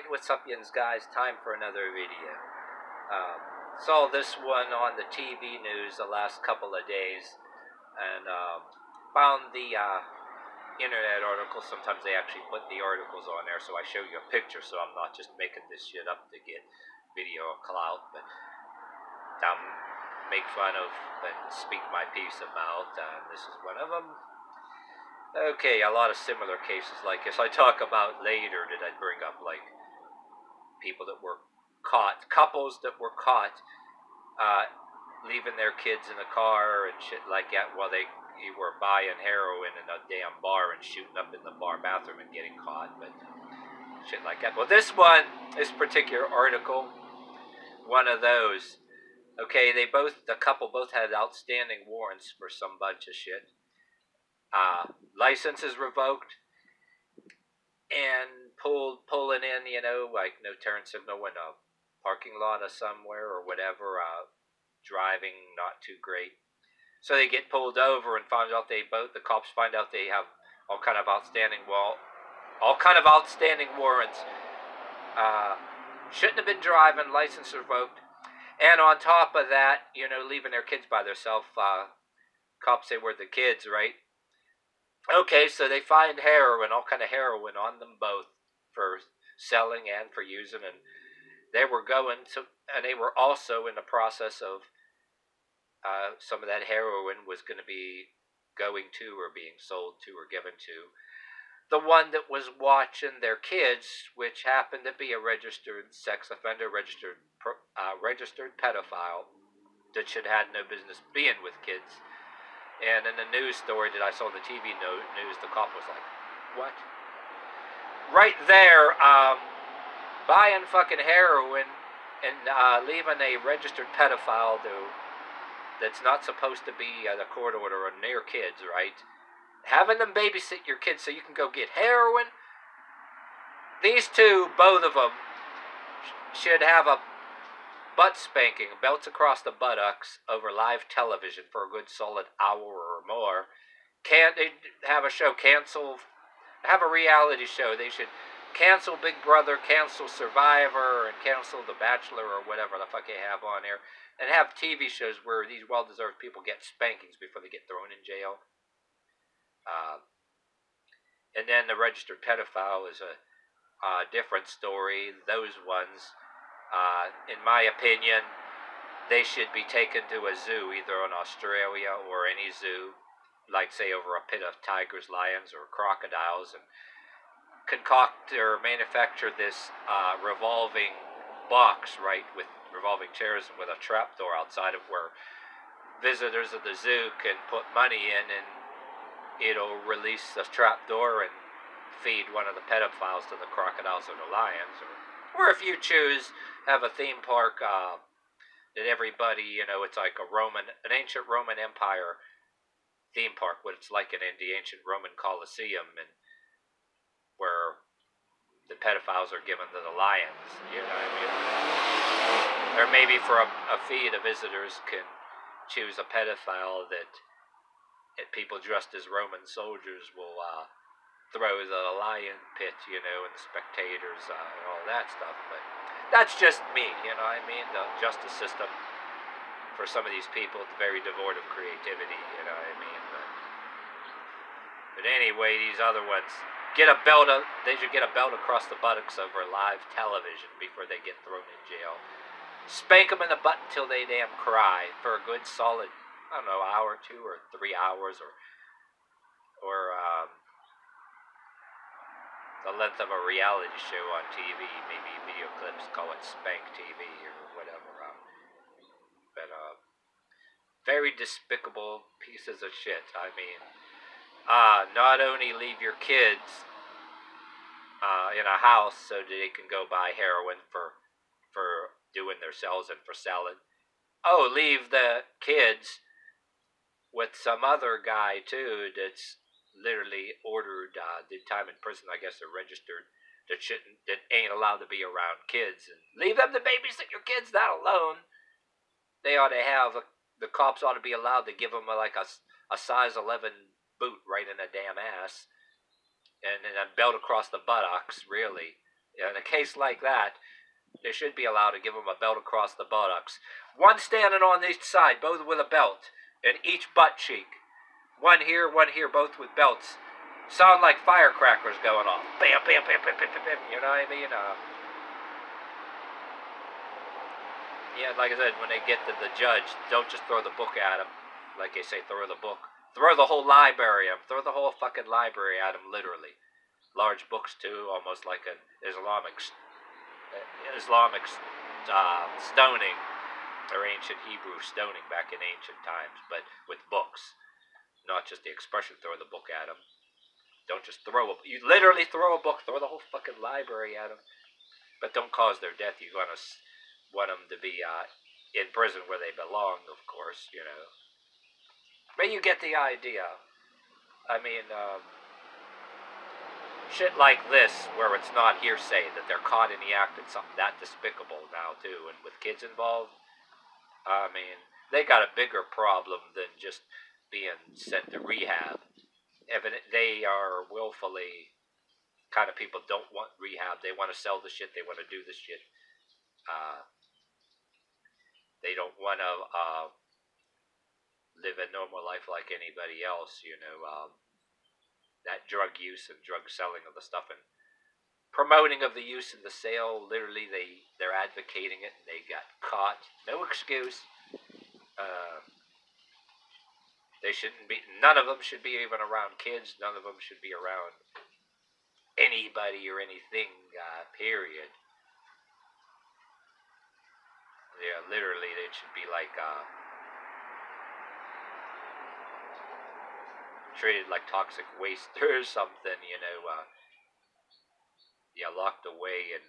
what's up, yins guys? Time for another video. Saw this one on the TV news the last couple of days, and found the internet article. Sometimes they actually put the articles on there, so I show you a picture, so I'm not just making this shit up to get video clout, but make fun of and speak my piece about. This is one of them. Okay, a lot of similar cases like this I talk about later that I bring up, like people that were caught, couples that were caught leaving their kids in the car and shit like that while they were buying heroin in a damn bar and shooting up in the bar bathroom and getting caught, but shit like that. Well, this particular article, one of those. Okay, the couple both had outstanding warrants for some bunch of shit. Licenses revoked and pulling in, like no turn signal in a parking lot of somewhere or whatever, driving not too great. So they get pulled over and the cops find out they have all kind of outstanding warrants. Shouldn't have been driving, license revoked. And on top of that, leaving their kids by themselves, cops say were the kids, right? Okay, so they find heroin, all kind of heroin on them both for selling and for using, and they were also in the process of some of that heroin was going to be going to or being sold to or given to the one that was watching their kids, which happened to be a registered sex offender, registered pedophile that should have had no business being with kids. And in the news story that I saw on the TV news, the cop was like, what? Right there, buying fucking heroin and leaving a registered pedophile that's not supposed to be a court order or near kids, right? Having them babysit your kids so you can go get heroin. These two, both of them, should have a butt spanking, belts across the buttocks over live television for a good solid hour or more. Can't they have a show, have a reality show? They should cancel Big Brother, cancel Survivor, and cancel The Bachelor or whatever the fuck they have on there, and have TV shows where these well-deserved people get spankings before they get thrown in jail. And then the registered pedophile is a different story. Those ones, in my opinion, they should be taken to a zoo, either in Australia or any zoo, like say over a pit of tigers, lions, or crocodiles, and concoct or manufacture this revolving box, right, with revolving chairs and with a trapdoor outside of where visitors of the zoo can put money in, and it'll release the trapdoor and feed one of the pedophiles to the crocodiles or the lions, or if you choose, have a theme park that everybody, it's like an ancient Roman Empire theme park, what it's like in the ancient Roman Colosseum, and where the pedophiles are given to the lions, you know what I mean? Or maybe for a fee, the visitors can choose a pedophile that people dressed as Roman soldiers will throw the lion pit, and the spectators and all that stuff. But that's just me, what I mean? The justice system for some of these people is very devoid of creativity, what I mean? But anyway, these other ones they should get a belt across the buttocks over live television before they get thrown in jail. Spank them in the butt until they damn cry for a good solid, I don't know, hour or 2 or 3 hours, or the length of a reality show on TV, maybe video clips, call it Spank TV or whatever. But very despicable pieces of shit. I mean, not only leave your kids in a house so that they can go buy heroin for doing themselves and for selling. Oh, leave the kids with some other guy too that's literally ordered did time in prison, I guess they're registered, that ain't allowed to be around kids, and leave them to babysit your kids. That alone, they ought to have the cops ought to be allowed to give them a size 11 boot right in the damn ass, and a belt across the buttocks, really, In a case like that, they should be allowed to give them a belt across the buttocks. One standing on each side, both with a belt, in each butt cheek. One here, both with belts. Sound like firecrackers going off. Bam, bam, bam, bam, bam, bam, bam. You know what I mean? Yeah, like I said, when they get to the judge, don't just throw the book at him. Like they say, throw the book. Throw the whole library at him. Throw the whole fucking library at him, literally. Large books, too, almost like an Islamic stoning, or ancient Hebrew stoning back in ancient times, but with books. Not just the expression, throw the book at them. Don't just throw you literally throw a book, throw the whole fucking library at them. But don't cause their death. You want them to be in prison where they belong, of course, you know. But you get the idea. I mean, shit like this, where it's not hearsay, that they're caught in the act of something that despicable now, too, and with kids involved, I mean, they got a bigger problem than just being sent to rehab. They are willfully kind of people don't want rehab. They want to sell the shit. They want to do the shit. They don't want to live a normal life like anybody else, you know. That drug use and drug selling of the stuff and promoting of the use and the sale, literally they're advocating it and they got caught. No excuse. They shouldn't be, none of them should be even around kids. None of them should be around anybody or anything, period. Yeah, literally, it should be like, treated like toxic waste or something, you know, yeah, locked away in,